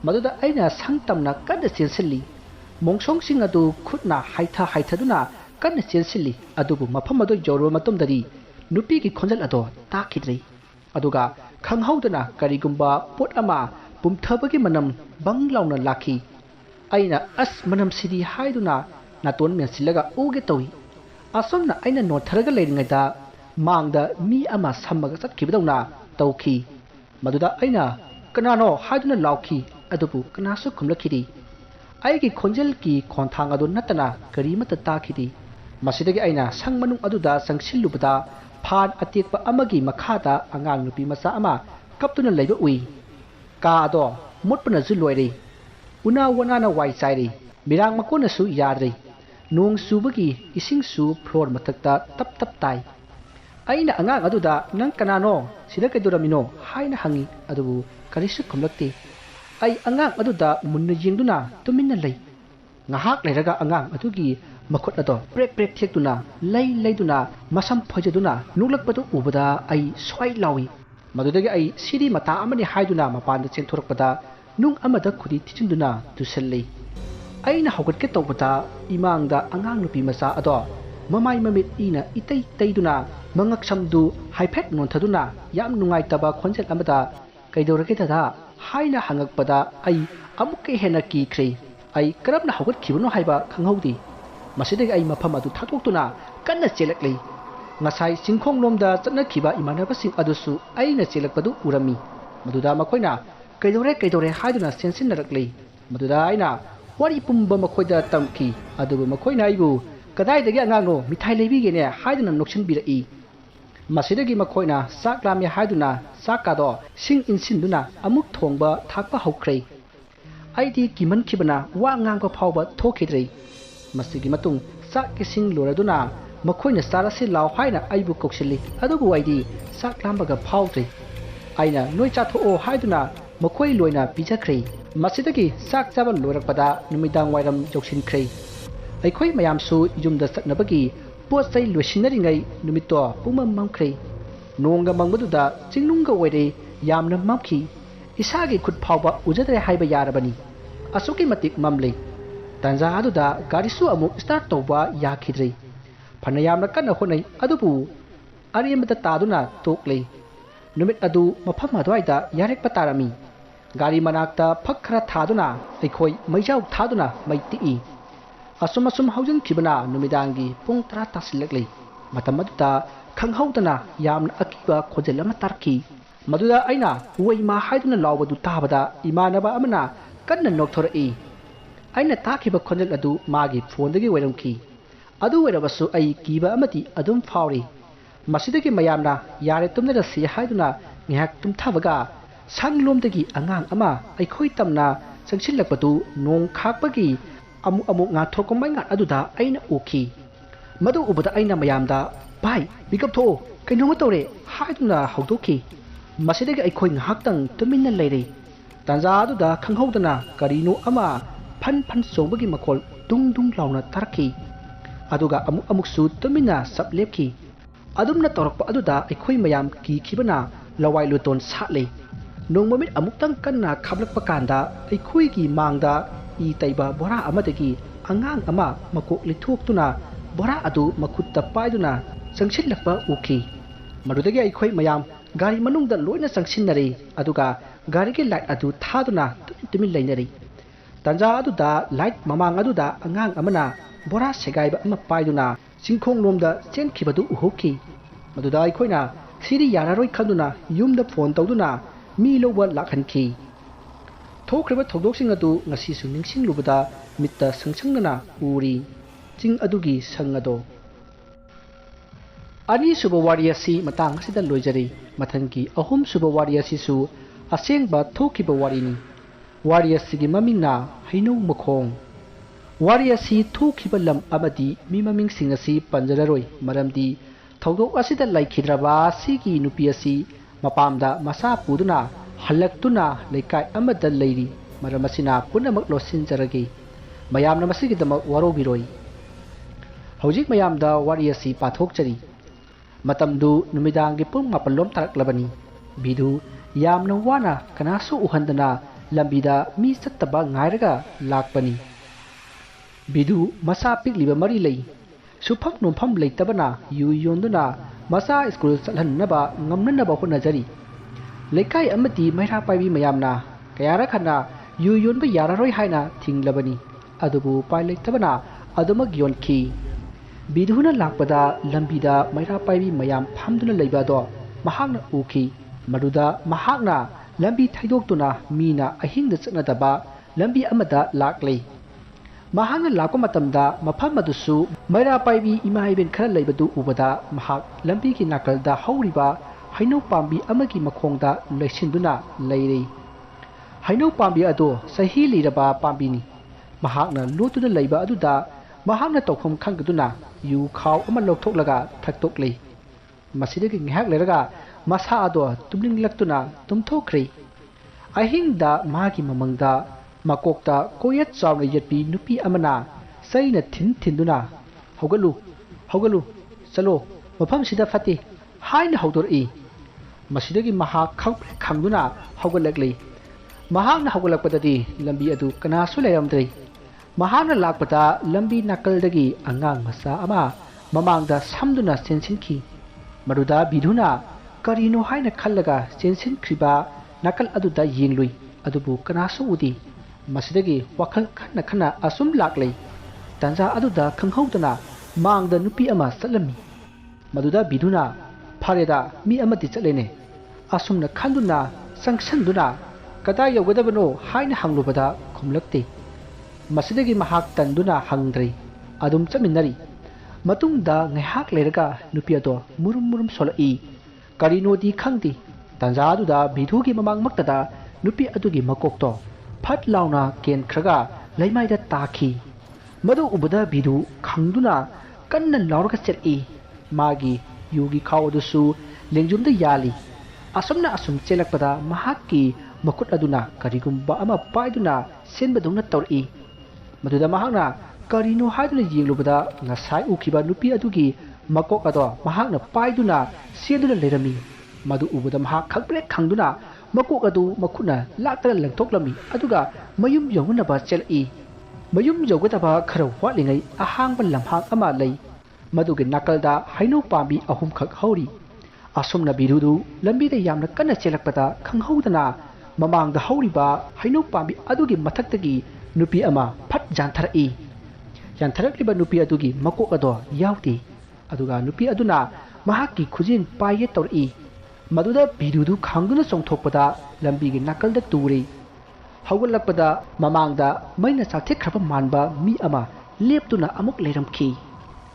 ꯃꯗꯨꯗ ꯑꯩꯅ ꯁꯪ ꯇꯝꯅ ꯀꯟꯅ ꯆꯦꯟꯁꯤꯜꯂꯤ ꯃꯣꯡꯁꯣꯡꯁꯤꯡ ꯑꯗꯨ ꯈꯨꯠꯅ ꯍꯩꯊꯗꯨꯅ ꯀꯟꯅ ꯆꯦꯟꯁꯤꯜꯂꯤ ꯑꯗꯨꯕꯨ ꯃꯐꯝ ꯑꯗꯨ ꯌꯧꯔꯕ ꯃꯇꯨꯡꯗꯗꯤ ꯅꯨꯄꯤꯒꯤ ꯈꯣꯟꯖꯦꯜ ꯑꯗꯨ ꯇꯥꯈꯤꯗ꯭ꯔꯦ ꯑꯗꯨꯒ ꯈꯪꯍꯧꯗꯅ ꯀꯔꯤꯒꯨꯝꯕ ꯄꯣꯠ ꯑꯃ ꯄꯨꯝꯊꯕꯒꯤ ꯃꯅꯝ ꯕꯪ ꯂꯥꯎꯅ ꯂꯥꯛꯈꯤ ꯑꯩꯅ ꯑꯁ ꯃꯅꯝꯁꯤꯗꯤ ꯍꯥꯏꯗꯨꯅ ꯅꯥꯇꯣꯟ ꯃꯦꯟꯁꯤꯜꯂꯒ ꯎꯒꯦ ꯇꯧꯏ ꯑꯁꯣꯝꯅ ꯑꯩꯅ ꯅꯣꯟꯊꯔꯒ ꯂꯩꯔꯤꯉꯩꯗ ꯃꯥꯡꯗ ꯃꯤ ꯑꯃ ꯁꯝꯃꯒ ꯆꯠꯈꯤꯕꯗꯧꯅ ꯇꯧꯈꯤ ꯃꯗꯨꯗ ꯑꯩꯅ ꯀꯅꯥꯅꯣ ꯍꯥꯏꯗꯨꯅ ꯂꯥꯎꯈꯤ ꯑꯗꯨꯕꯨ ꯀꯅꯥꯁꯨ ꯈꯨꯝꯂꯛꯈꯤꯗꯦ ꯑꯩꯒꯤ ꯈꯣꯟꯖꯦꯜꯒꯤ ꯈꯣꯟꯊꯥꯡ ꯑꯗꯨ ꯅꯠꯇꯅ ꯀꯔꯤꯃꯠꯇ ꯇꯥꯈꯤꯗꯦ ꯃꯁꯤꯗꯒꯤ ꯑꯩꯅ ꯁꯪ ꯃꯅꯨꯡ ꯑꯗꯨꯗ ꯆꯪꯁꯤꯜꯂꯨꯕꯗ ꯐꯥꯟ ꯑꯇꯦꯛꯄ ꯑꯃꯒꯤ ꯃꯈꯥꯗ ꯑꯉꯥꯡ ꯅꯨꯄꯤ ꯃꯆꯥ ꯑꯃ ꯀꯞꯇꯨꯅ ꯂꯩꯕ ꯎꯏ ꯀꯥ ꯑꯗꯣ ꯃꯨꯠꯄꯅꯁꯨ ꯂꯣꯏꯔꯦ ꯎꯅꯥ ꯋꯥꯅꯥꯅ ꯋꯥꯏ ꯆꯥꯏꯔꯦ ꯃꯤꯔꯥꯡ ꯃꯀꯣꯟꯅꯁꯨ ꯌꯥꯗ꯭ꯔꯦ ꯅꯣꯡ ꯆꯨꯕꯒꯤ ꯏꯁꯤꯡꯁꯨ ꯐ꯭ꯂꯣꯔ ꯃꯊꯛꯇ ꯇꯞ ꯇꯞ ꯇꯥꯏ ꯑꯩꯅ ꯑꯉꯥꯡ ꯑꯗꯨꯗ ꯅꯪ ꯀꯅꯥꯅꯣ ꯁꯤꯗ ꯀꯩꯗꯧꯔꯝꯃꯤꯅꯣ ꯍꯥꯏꯅ ꯍꯪꯉꯤ ꯑꯗꯨꯕु ꯀꯔꯤꯁꯨ ꯈꯨꯝꯂꯛꯇꯦ ꯑꯩ ꯑꯉꯥꯡ ꯑꯗꯨꯗ ꯃꯨꯟꯅ ꯌꯦꯡꯗꯨꯅ ꯇꯨꯃꯤꯟꯅ ꯂꯩ ꯉꯥꯏꯍꯥꯛ ꯂꯩꯔꯒ ꯑꯉꯥꯡ ꯑꯗꯨꯒꯤ ꯃꯈꯨꯠ ꯑꯗꯣ ꯄ꯭ꯔꯦꯛ ꯄ꯭ꯔꯦꯛ ꯊꯦꯛꯇꯨꯅ ꯂꯩꯗꯨꯅ ꯃꯁꯝ ꯐꯣꯏꯖꯗꯨꯅ ꯅꯣꯛꯂꯛꯄꯗꯨ ꯎꯕꯗ ꯑꯩ ꯁ꯭ꯋꯥꯏ ꯂꯥꯎꯏ ꯃꯗꯨꯗꯒꯤ ꯑꯩ ꯁꯤꯗꯤ ꯃꯇꯥ ꯑꯃꯅꯤ ꯍꯥꯏꯗꯨꯅ ꯃꯄꯥꯟꯗ ꯆꯦꯟꯊꯣꯔꯛꯄꯗ ꯅꯨꯡ ꯑꯃꯗ ꯈꯨꯗꯤ ꯊꯤꯖꯤꯟꯗꯨꯅ ꯇꯨꯁꯜꯂꯤ ꯑꯩꯅ ꯍꯧꯒꯠꯀꯦ ꯇꯧꯕꯗ ꯏꯃꯥꯡꯗ ꯑꯉꯥꯡ ꯅꯨꯄꯤ ꯃꯆꯥ ꯑꯗꯣ ꯃꯃꯥꯏ ꯃꯃꯤꯠ ꯏꯅ ꯏꯇꯩ ꯇꯩꯗꯨꯅ ꯃꯉꯛꯁꯝꯗꯨ ꯍꯥꯏꯐꯦꯠ ꯅꯣꯟꯊꯗꯨꯅ ꯌꯥꯝ ꯅꯨꯡꯉꯥꯏꯇꯕ ꯈꯣꯟꯖꯦꯜ ꯑꯃꯗ ꯀꯩꯗꯧꯔꯒꯦ ꯗꯗꯥ ꯍꯥꯏꯅ ꯍꯪꯉꯛꯄꯗ ꯑꯩ ꯑꯃꯨꯛꯀ ꯍꯦꯟꯅ ꯀꯤꯈ꯭ꯔꯦ ꯑꯩ ꯀꯔꯝꯅ ꯍꯧꯒꯠꯈꯤꯕꯅꯣ ꯍꯥꯏꯕ ꯈꯪꯍꯧꯗꯦ ꯃꯁꯤꯗꯒꯤ ꯑꯩ ꯃꯐꯝ ꯑꯗꯨ ꯊꯥꯗꯣꯛꯇꯨꯅ ꯀꯟꯅ ꯆꯦꯜꯂꯛꯂꯤ ꯉꯁꯥꯏ ꯆꯤꯡꯈꯣꯡꯂꯣꯝꯗ ꯆꯠꯅꯈꯤꯕ ꯏꯃꯥꯟꯅꯕꯁꯤꯡ ꯑꯗꯨꯁꯨ ꯑꯩꯅ ꯆꯦꯜꯂꯛꯄꯗꯨ ꯎꯔꯝꯃꯤ ꯃꯗꯨꯗ ꯃꯈꯣꯏꯅ ꯀꯩꯗꯧꯔꯦ ꯍꯥꯏꯗꯨꯅ ꯆꯦꯟꯁꯤꯟꯅꯔꯛꯂꯤ ꯃꯗꯨꯗ ꯑꯩꯅ ꯋꯥꯔꯤ ꯄꯨꯝꯕ ꯃꯈꯣꯏꯗ ꯇꯝꯈꯤ ꯑꯗꯨꯕꯨ ꯃꯈꯣꯏꯅ ꯑꯩꯕꯨ ꯀꯗꯥꯏꯗꯒꯤ ꯑꯉꯥꯡꯅꯣ ꯃꯤꯊꯥꯏ ꯂꯩꯕꯤꯒꯦꯅꯦ ꯍꯥꯏꯗꯨꯅ ꯅꯣꯛꯁꯤꯟꯕꯤꯔꯛꯏ ꯃꯁꯤꯗꯒꯤ ꯃꯈꯣꯏꯅ ꯆꯥꯛ ꯂꯥꯝꯃꯦ ꯍꯥꯏꯗꯨꯅ ꯆꯥꯛꯀꯗꯣ ꯁꯤꯡ ꯏꯟꯁꯤꯟꯗꯨꯅ ꯑꯃꯨꯛ ꯊꯣꯡꯕ ꯊꯥꯛꯄ ꯍꯧꯈ꯭ꯔꯦ ꯑꯩꯗꯤ ꯀꯤꯃꯟꯈꯤꯕꯅ ꯋꯥ ꯉꯥꯡꯕ ꯐꯥꯎꯕ ꯊꯣꯛꯈꯤꯗ꯭ꯔꯦ ꯃꯁꯤꯒꯤ ꯃꯇꯨꯡ ꯆꯥꯛ ꯏꯁꯤꯡ ꯂꯣꯏꯔꯗꯨꯅ ꯃꯈꯣꯏꯅ ꯆꯥꯔꯁꯤ ꯂꯥꯎ ꯍꯥꯏꯅ ꯑꯩꯕꯨ ꯀꯧꯁꯤꯜꯂꯤ ꯑꯗꯨꯕꯨ ꯑꯩꯗꯤ ꯆꯥꯛ ꯂꯥꯝꯕꯒ ꯐꯥꯎꯗ꯭ꯔꯦ ꯑꯩꯅ ꯅꯣꯏ ꯆꯥꯊꯣꯛꯑꯣ ꯍꯥꯏꯗꯨꯅ ꯃꯈꯣꯏ ꯂꯣꯏꯅ ꯄꯤꯖꯈ꯭ꯔꯦ ꯃꯁꯤꯗꯒꯤ ꯆꯥꯛ ꯆꯥꯕ ꯂꯣꯏꯔꯛꯄꯗ ꯅꯨꯃꯤꯗꯥꯡ ꯋꯥꯏꯔꯝ ꯌꯧꯁꯤꯟꯈ꯭ꯔꯦ ꯑꯩꯈꯣꯏ ꯃꯌꯥꯝꯁꯨ ꯌꯨꯝꯗ ꯆꯠꯅꯕꯒꯤ ꯄꯣꯠ ꯆꯩ ꯂꯣꯏꯁꯤꯟꯅꯔꯤꯉꯩ ꯅꯨꯃꯤꯠꯇꯣ ꯄꯨꯡꯃꯝ ꯃꯝꯈ꯭ꯔꯦ ꯅꯣꯡꯒ ꯃꯪꯕꯗꯨꯗ ꯆꯤꯡꯅꯨꯡꯒ ꯑꯣꯏꯔꯦ ꯌꯥꯝꯅ ꯃꯝꯈꯤ ꯏꯁꯥꯒꯤ ꯈꯨꯠ ꯐꯥꯎꯕ ꯎꯖꯗ꯭ꯔꯦ ꯍꯥꯏꯕ ꯌꯥꯔꯕꯅꯤ ꯑꯁꯨꯛꯀꯤ ꯃꯇꯤꯛ ꯃꯝꯂꯦ ꯇꯥꯟꯖꯥ ꯑꯗꯨꯗ ꯒꯥꯔꯤꯁꯨ ꯑꯃꯨꯛ ꯁ꯭ꯇꯥꯔꯠ ꯇꯧꯕ ꯌꯥꯈꯤꯗ꯭ꯔꯦ ꯐꯅ ꯌꯥꯝꯅ ꯀꯟꯅ ꯍꯣꯠꯅꯩ ꯑꯗꯨꯕꯨ ꯑꯔꯦꯝꯕꯗ ꯇꯥꯗꯨꯅ ꯇꯣꯛꯂꯦ ꯅꯨꯃꯤꯠ ꯑꯗꯨ ꯃꯐꯝ ꯑꯗꯨꯋꯥꯏꯗ ꯌꯥꯔꯦꯛꯄ ꯇꯥꯔꯝꯃꯤ ꯒꯥꯔꯤ ꯃꯅꯥꯛꯇ ꯐꯛ ꯈꯔ ꯊꯥꯗꯨꯅ ꯑꯩꯈꯣꯏ ꯃꯩꯖꯥꯎ ꯊꯥꯗꯨꯅ ꯃꯩ ꯇꯤꯛꯏ ꯑꯁꯨꯝ ꯍꯧꯖꯤꯟꯈꯤꯕꯅ ꯅꯨꯃꯤꯗꯥꯡꯒꯤ ꯄꯨꯡ 10 ꯇꯥꯁꯤꯜꯂꯛꯂꯤ ꯃꯇꯝ ꯑꯗꯨꯗ ꯈꯪꯍꯧꯗꯅ ꯌꯥꯝꯅ ꯑꯀꯤꯕ ꯈꯣꯟꯖꯦꯜ ꯑꯃ ꯇꯥꯔꯛꯈꯤ ꯃꯗꯨꯗ ꯑꯩꯅ ꯋꯩꯃꯥ ꯍꯥꯏꯗꯨꯅ ꯂꯥꯎꯕꯗꯨ ꯇꯥꯕꯗ ꯏꯃꯥꯟꯅꯕ ꯑꯃꯅ ꯀꯟꯅ ꯅꯣꯛꯊꯣꯔꯛꯏ ꯑꯩꯅ ꯇꯥꯈꯤꯕ ꯈꯣꯟꯖꯦꯜ ꯑꯗꯨ ꯃꯥꯒꯤ ꯐꯣꯟꯗꯒꯤ ꯑꯣꯏꯔꯝꯈꯤ ꯑꯗꯨ ꯑꯣꯏꯔꯕꯁꯨ ꯑꯩ ꯀꯤꯕ ꯑꯃꯗꯤ ꯑꯗꯨꯝ ꯐꯥꯎꯔꯤ ꯃꯁꯤꯗꯒꯤ ꯃꯌꯥꯝꯅ ꯌꯥꯔꯦ ꯇꯨꯝꯅꯔꯁꯤ ꯍꯥꯏꯗꯨꯅ ꯉꯥꯏꯍꯥꯛ ꯇꯨꯝꯊꯕꯒ ꯁꯪꯂꯣꯝꯗꯒꯤ ꯑꯉꯥꯡ ꯑꯃ ꯑꯩꯈꯣꯏ ꯇꯝꯅ ꯆꯪꯁꯤꯜꯂꯛꯄꯗꯨ ꯅꯣꯡ ꯈꯥꯛꯄꯒꯤ ꯑꯃꯨꯛ ꯉꯥꯟꯊꯣꯔꯛꯄ ꯃꯩꯉꯥꯟ ꯑꯗꯨꯗ ꯑꯩꯅ ꯎꯈꯤ ꯃꯗꯨ ꯎꯕꯗ ꯑꯩꯅ ꯃꯌꯥꯝꯗ ꯚꯥꯏ ꯃꯤꯀꯞ ꯊꯣꯛꯑꯣ ꯀꯩꯅꯣꯝꯃ ꯇꯧꯔꯦ ꯍꯥꯏꯗꯨꯅ ꯍꯧꯗꯣꯛꯈꯤ ꯃꯁꯤꯗꯒꯤ ꯑꯩꯈꯣꯏ ꯉꯥꯏꯍꯥꯛꯇꯪ ꯇꯨꯃꯤꯟꯅ ꯂꯩꯔꯦ ꯇꯥꯟꯖꯥ ꯑꯗꯨꯗ ꯈꯪꯍꯧꯗꯅ ꯀꯔꯤꯅꯣ ꯑꯃ ꯐꯟ ꯆꯣꯡꯕꯒꯤ ꯃꯈꯣꯜ ꯗꯨꯡ ꯂꯥꯎꯅ ꯇꯥꯔꯛꯈꯤ ꯑꯗꯨꯒ ꯑꯃꯨꯛꯁꯨ ꯇꯨꯃꯤꯟꯅ ꯆꯞ ꯂꯦꯞꯈꯤ ꯑꯗꯨꯝꯅ ꯇꯧꯔꯛꯄ ꯑꯗꯨꯗ ꯑꯩꯈꯣꯏ ꯃꯌꯥꯝ ꯀꯤꯈꯤꯕꯅ ꯂꯋꯥꯏ ꯂꯨꯇꯣꯟ ꯁꯥꯠꯂꯦ ꯅꯣꯡꯃꯃꯤꯠ ꯑꯃꯨꯛꯇꯪ ꯀꯟꯅ ꯈꯥꯞꯂꯛꯄ ꯀꯥꯟꯗ ꯑꯩꯈꯣꯏꯒꯤ ꯃꯥꯡꯗ ꯏ ꯇꯩꯕ ꯕꯣꯔꯥ ꯑꯃꯗꯒꯤ ꯑꯉꯥꯡ ꯑꯃ ꯃꯀꯣꯛ ꯂꯤꯊꯣꯛꯇꯨꯅ ꯕꯣꯔꯥ ꯑꯗꯨ ꯃꯈꯨꯠꯇ ꯄꯥꯏꯗꯨꯅ ꯆꯪꯁꯤꯜꯂꯛꯄ ꯎꯈꯤ ꯃꯗꯨꯗꯒꯤ ꯑꯩꯈꯣꯏ ꯃꯌꯥꯝ ꯒꯥꯔꯤ ꯃꯅꯨꯡꯗ ꯂꯣꯏꯅ ꯆꯪꯁꯤꯟꯅꯔꯦ ꯑꯗꯨꯒ ꯒꯥꯔꯤꯒꯤ ꯂꯥꯏꯠ ꯑꯗꯨ ꯊꯥꯗꯨꯅ ꯇꯨꯃꯤꯟ ꯂꯩꯅꯔꯦ ꯇꯥꯟꯖꯥ ꯑꯗꯨꯗ ꯂꯥꯏꯠ ꯃꯃꯥꯡ ꯑꯗꯨꯗ ꯑꯉꯥꯡ ꯑꯃꯅ ꯕꯣꯔꯥ ꯁꯦꯒꯥꯏꯕ ꯑꯃ ꯄꯥꯏꯗꯨꯅ ꯆꯤꯡꯈꯣꯡꯂꯣꯝꯗ ꯆꯦꯟꯈꯤꯕꯗꯨ ꯎꯍꯧꯈꯤ ꯃꯗꯨꯗ ꯑꯩꯈꯣꯏꯅ ꯁꯤꯗꯤ ꯌꯥꯔꯔꯣꯏ ꯈꯟꯗꯨꯅ ꯌꯨꯝꯗ ꯐꯣꯟ ꯇꯧꯗꯨꯅ ꯃꯤ ꯂꯧꯕ ꯂꯥꯛꯍꯟꯈꯤ ꯊꯣꯛꯈ꯭ꯔꯤꯕ ꯊꯧꯗꯣꯛꯁꯤꯡ ꯑꯗꯨ ꯉꯁꯤꯁꯨ ꯅꯤꯡꯁꯤꯡꯂꯨꯕꯗ ꯃꯤꯠꯇ ꯁꯪꯁꯪꯅꯅ ꯎꯔꯤ ꯆꯤꯡ ꯑꯗꯨꯒꯤ ꯁꯪ ꯑꯗꯣ Ani suba wari asi matang asida loijari mathangki ahum suba wari asisu asengba thokiba wari ni wari asigi mamingna hainu makhong wari asi thokiba lam amadi mi maming sing asi panjararoi maramdi thawdok asida laikhidraba sigi nupi asi mapamda masa puduna halaktuna leikai amada leiri maramasina punamak losinjaragi mayamna masigidama warobiroi hojik mayamda wari asi pathokchari matamdu numidangi pung mapalom taraklabani bidu yamna wana kanasu uhandana lambida mi sattaba ngairaga lakpani bidu masa pikliba mari lei suphak numpham leitabana yu yonduna masa school salhannaba ngamnanaba honajari leikai amati maira paibi mayamna kayara khana yu yonba yararoi haina thinglabani adubu pai leitabana adumak yonki bidhuna lakpada lambida maira paibi mayam phamduna leibado mahakna uki maduda mahakna lambi thaidoktuna mina ahingda chaknadaba lambi amada laklei mahakna lakpa matamda mafam adusu maira paibi imaiben khara leibadu ubada mahak lambi ki nakalda hauriba haino pambi amagi makhongda leisinduna leirei haino pambi ado sahi liraba pambini mahakna lotuna leiba aduda mahakna tokhom khangduna yu khaw ama lokthok thaktok lei masidagi ngihak leraga masa ado tumling laktuna tumthokri ahingda magi mamangda makokta koyat chawna yatpi nupi amana saina thinduna hogalu chalo mafam sida fati haina hawdor e masidagi maha khangduna hawgalaklei mahakna hawgalakpadadi lambi adu kanasu layamdrei mahana lakpata lambi nakaldaги angang masa ama mamangda samduna sensinki maruda bidhuna karino haina khallaga sensin khriba nakal aduda yenglui adubu kanasu udi masidagi wakhal khana asum laklei tanja aduda khanghaudana mangda nupi ama salami maduda bidhuna phareda mi amati chalene asumna khanduna sangsanduna kada yogadabano haina hanglubada khumlakte masidagi mahak tanduna hangdrei adum chaminari matungda ngahak leraga nupi ado murum solai karino di khangti tanja aduda bidhugi mamang maktada nupi adugi makokto phat launa ken khraga leimaida takhi madu ubada bidhu khangduna kanna laurga cheri magi yugi khawdusu lengjumda yali asumna asum chelakpada mahakki makut aduna karigumba ama paiduna senbadungna tori maduda mahakna karino haiduna yenglubada ngasai ukiba nupi adugi makok ado mahakna paiduna sienduna lerami madu ubada mahak khakbre khangduna makok adu makhuna laktara langthoklami aduga mayum yongunaba chelai mayum yogutaba khara watlingai ahangba lamhang ama lei madugi nakalda haino pambi ahum khak hauri asumna birudu lambida yamna kanna chelakpada khanghaudana mamangda hauriba haino pambi adugi mathaktagi nupi ama phat janthari yantharakliba nupi adugi makok ado yauti aduga nupi aduna mahakki khujin paye tori maduda bidudu khangduna chongthokpada lambigi nakalda turi hawgalakpada mamangda maina chathekhraba manba mi ama leptuna amuk leiramki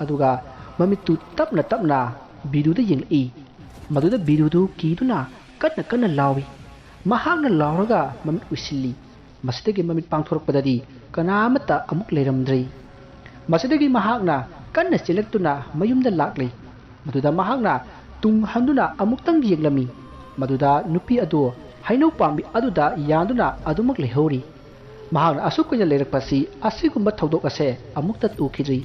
aduga mamitu tapna biduda yengli maduda bidudu kiduna kanna lawi mahakna lawraga mamit usilli masidagi mamit pangthorokpadadi kanamata amuk leiramdrei masidagi mahakna kanna chelektuna mayumda laklei maduda mahakna tung handuna amuktang yenglami maduda nupi adu haino pambi aduda yanduna adumak lehori mahakna asukuna leirakpasi asigumba thodok ase amukta ukidri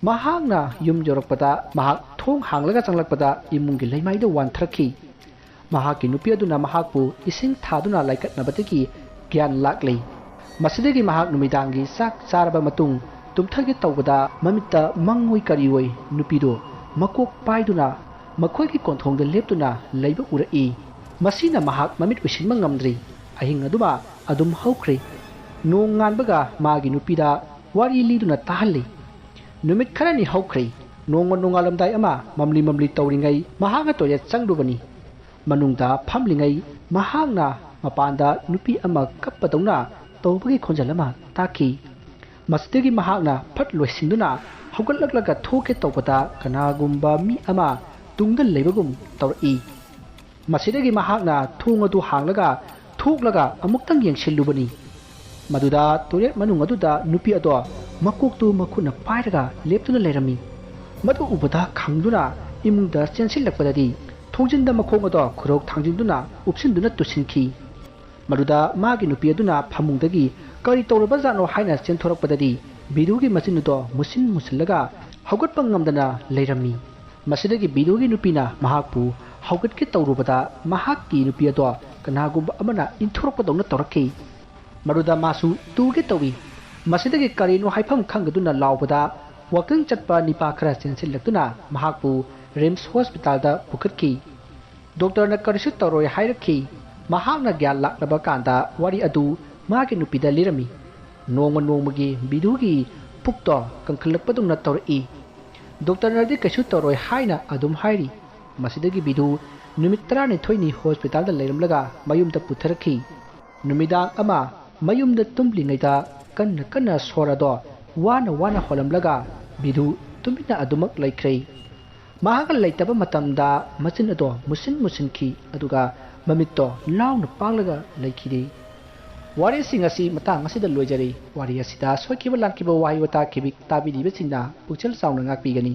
mahakna yum jorokpada mahak thong hanglaga changlakpada imungi leimaida wanthrakhi mahakki nupi aduna mahakpu ising thaduna laikatnabatiki gyan laklei masidagi mahak numidangi sak charaba matung tumthagi tawbada mamita mangoi kariwoi nupido makok paiduna makhoi ki konthongda leptuna leiba urai masina mahak mamit usinma ngamdri ahing aduma adum haukhre nong nganbaga magi nupida wari liduna tahalli numit kharani haukhre nongalamdai ama mamli tawringai mahanga toya changrubani manungda phamlingai mahangna mapanda nupi ama kappadona tawbagi khonjalama taki masdegi mahakna phat loisinduna ꯍꯧꯒꯠꯂꯛꯂꯒ ꯊꯣꯛꯀꯦ ꯇꯧꯕꯗ ꯀꯅꯥꯒꯨꯝꯕ ꯃꯤ ꯑꯃ ꯇꯨꯡꯗ ꯂꯩꯕꯒꯨꯝ ꯇꯧꯔꯛꯏ ꯃꯁꯤꯗꯒꯤ ꯃꯍꯥꯛꯅ ꯊꯣꯡ ꯑꯗꯨ ꯍꯥꯡꯂꯒ ꯊꯣꯛꯂꯒ ꯑꯃꯨꯛꯇꯪ ꯌꯦꯡꯁꯤꯜꯂꯨꯕꯅꯤ ꯃꯗꯨꯗ ꯇꯣꯏꯂꯦꯠ ꯃꯅꯨꯡ ꯑꯗꯨꯗ ꯅꯨꯄꯤ ꯑꯗꯣ ꯃꯀꯣꯛꯇꯨ ꯃꯈꯨꯠꯅ ꯄꯥꯏꯔꯒ ꯂꯦꯞꯇꯨꯅ ꯂꯩꯔꯝꯃꯤ ꯃꯗꯨ ꯎꯕꯗ ꯈꯪꯗꯨꯅ ꯏꯃꯨꯡꯗ ꯆꯦꯟꯁꯤꯜꯂꯛꯄꯗꯗꯤ ꯊꯣꯡꯖꯤꯟꯗ ꯃꯈꯣꯡ ꯑꯗꯣ ꯈꯨꯔꯧ ꯊꯥꯡꯖꯤꯟꯗꯨꯅ ꯎꯞꯁꯤꯟꯗꯨꯅ ꯇꯨꯁꯤꯟꯈꯤ ꯃꯗꯨꯗ ꯃꯥꯒꯤ ꯅꯨꯄꯤ ꯑꯗꯨꯅ ꯐꯃꯨꯡꯗꯒꯤ ꯀꯔꯤ ꯇꯧꯔꯕꯖꯥꯠꯅꯣ ꯍꯥꯏꯅ ꯆꯦꯟꯊꯣꯔꯛꯄꯗꯗꯤ ꯕꯤꯗꯨꯒꯤ ꯃꯆꯤꯟ ꯑꯗꯣ ꯃꯨꯁꯤꯟ ꯃꯨꯁꯤꯜꯂꯒ ꯍꯧꯒꯠꯄ ꯉꯝꯗꯅ ꯂꯩꯔꯝꯃꯤ ꯃꯁꯤꯗꯒꯤ ꯕꯤꯗꯨꯒꯤ ꯅꯨꯄꯤꯅ ꯃꯍꯥꯛꯄꯨ ꯍꯧꯒꯠꯀꯦ ꯇꯧꯔꯨꯕꯗ ꯃꯍꯥꯛꯀꯤ ꯅꯨꯄꯤ ꯑꯗꯣ ꯀꯅꯥꯒꯨꯝꯕ ꯑꯃꯅ ꯏꯟꯊꯣꯔꯛꯄꯗꯧꯅ ꯇꯧꯔꯛꯈꯤ ꯃꯗꯨꯗ ꯃꯥꯁꯨ ꯇꯨꯒꯦ ꯇꯧꯏ ꯃꯁꯤꯗꯒꯤ ꯀꯔꯤꯅꯣ ꯍꯥꯏꯐꯝ ꯈꯪꯗꯨꯅ ꯂꯥꯎꯕꯗ ꯋꯥꯀꯤꯡ ꯆꯠꯄ ꯅꯤꯄꯥ ꯈꯔ ꯆꯦꯟꯁꯤꯜꯂꯛꯇꯨꯅ ꯃꯍꯥꯛꯄꯨ ꯔꯤꯝꯁ ꯍꯣꯁꯄꯤꯇꯥꯜꯗ ꯄꯨꯈꯠꯈꯤ ꯗꯣꯛꯇꯔꯅ ꯀꯔꯤꯁꯨ ꯇꯧꯔꯣꯏ ꯍꯥꯏꯔꯛꯈꯤ ꯃꯍꯥꯛꯅ ꯒ꯭ꯌꯥꯟ ꯂꯥꯛꯂꯕ ꯀꯥꯟꯗ ꯋꯥꯔꯤ ꯑꯗꯨ ꯃꯥꯒꯤ ꯅꯨꯄꯤꯗ ꯂꯤꯔꯝꯃꯤ ꯅꯣꯡꯃ ꯅꯣꯡꯃꯒꯤ ꯕꯤꯗꯨꯒꯤ ꯄꯨꯛꯇꯣ ꯀꯟꯈꯠꯂꯛꯄꯗꯧꯅ ꯇꯧꯔꯛꯏ ꯗꯣꯛꯇꯔꯅꯗꯤ ꯀꯩꯁꯨ ꯇꯧꯔꯣꯏ ꯍꯥꯏꯅ ꯑꯗꯨꯝ ꯍꯥꯏꯔꯤ ꯃꯁꯤꯗꯒꯤ ꯕꯤꯗꯨ ꯅꯨꯃꯤꯠ 12ꯅꯤ ꯍꯣꯁꯄꯤꯇꯥꯜꯗ ꯂꯩꯔꯝꯂꯒ ꯃꯌꯨꯝꯗ ꯄꯨꯊꯔꯛꯈꯤ ꯅꯨꯃꯤꯗꯥꯡ ꯑꯃ ꯃꯌꯨꯝꯗ ꯇꯨꯝꯂꯤꯉꯩꯗ ꯀꯟꯅ ꯀꯟꯅ ꯁꯣꯔ ꯑꯗꯣ ꯋꯥꯅ ꯋꯥꯅ ꯍꯣꯜꯂꯝꯂꯒ ꯕꯤꯗꯨ ꯇꯨꯃꯤꯟꯅ ꯑꯗꯨꯃꯛ ꯂꯩꯈ꯭ꯔꯦ ꯃꯍꯥꯛꯅ ꯂꯩꯇꯕ ꯃꯇꯝꯗ ꯃꯆꯤꯟ ꯑꯗꯣ ꯃꯨꯁꯤꯟꯈꯤ ꯑꯗꯨꯒ ꯃꯃꯤꯠꯇꯣ ꯂꯥꯎꯅ ꯄꯥꯡꯂꯒ ꯂꯩꯈꯤꯗꯦ ꯋꯥꯔꯤꯁꯤꯡ ꯑꯁꯤ ꯃꯇꯥꯡ ꯑꯁꯤꯗ ꯂꯣꯏꯖꯔꯤ ꯋꯥꯔꯤ ꯑꯁꯤꯗ ꯁꯣꯏꯈꯤꯕ ꯂꯥꯟꯈꯤꯕ ꯋꯥꯍꯩ ꯋꯥꯇꯥ ꯇꯥꯕꯤꯔꯤꯕꯁꯤꯡꯅ ꯄꯨꯛꯆꯦꯜ ꯆꯥꯎꯅ ꯉꯥꯛꯄꯤꯒꯅꯤ